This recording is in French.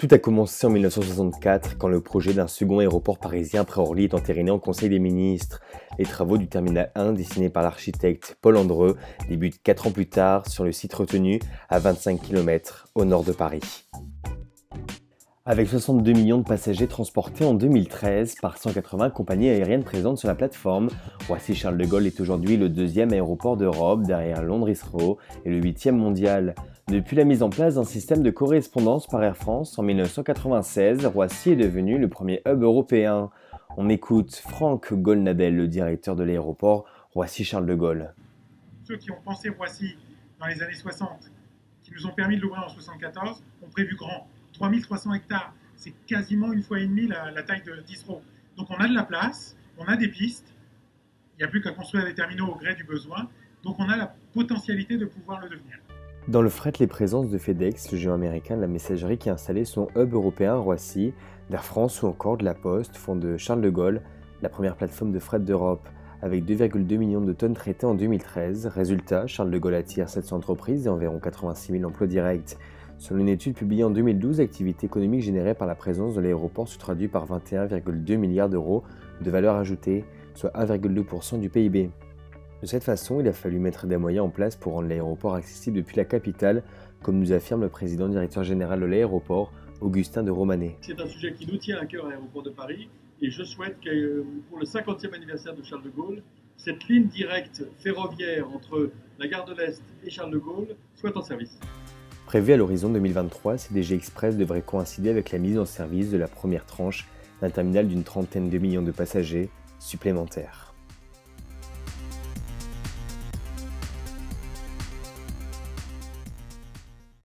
Tout a commencé en 1964 quand le projet d'un second aéroport parisien après Orly est entériné en Conseil des ministres. Les travaux du terminal 1 dessinés par l'architecte Paul Andreu débutent 4 ans plus tard sur le site retenu à 25 km au nord de Paris. Avec 62 millions de passagers transportés en 2013 par 180 compagnies aériennes présentes sur la plateforme, Roissy-Charles de Gaulle est aujourd'hui le deuxième aéroport d'Europe derrière Londres Heathrow et le 8e mondial. Depuis la mise en place d'un système de correspondance par Air France en 1996, Roissy est devenu le premier hub européen. On écoute Franck Golnadel, le directeur de l'aéroport Roissy-Charles de Gaulle. Ceux qui ont pensé Roissy dans les années 60, qui nous ont permis de l'ouvrir en 74, ont prévu grand. 3300 hectares, c'est quasiment une fois et demie la taille d'Heathrow. Donc on a de la place, on a des pistes, il n'y a plus qu'à construire des terminaux au gré du besoin, donc on a la potentialité de pouvoir le devenir. Dans le fret, les présences de FedEx, le géant américain de la messagerie qui a installé son hub européen à Roissy, d'Air France ou encore de la Poste font de Charles de Gaulle la première plateforme de fret d'Europe, avec 2,2 millions de tonnes traitées en 2013. Résultat, Charles de Gaulle attire 700 entreprises et environ 86 000 emplois directs. Selon une étude publiée en 2012, l'activité économique générée par la présence de l'aéroport se traduit par 21,2 milliards d'euros de valeur ajoutée, soit 1,2% du PIB. De cette façon, il a fallu mettre des moyens en place pour rendre l'aéroport accessible depuis la capitale, comme nous affirme le président directeur général de l'aéroport, Augustin de Romanet. C'est un sujet qui nous tient à cœur à l'aéroport de Paris et je souhaite que pour le 50e anniversaire de Charles de Gaulle, cette ligne directe ferroviaire entre la gare de l'Est et Charles de Gaulle soit en service. Prévu à l'horizon 2023, CDG Express devrait coïncider avec la mise en service de la première tranche d'un terminal d'une trentaine de millions de passagers supplémentaires.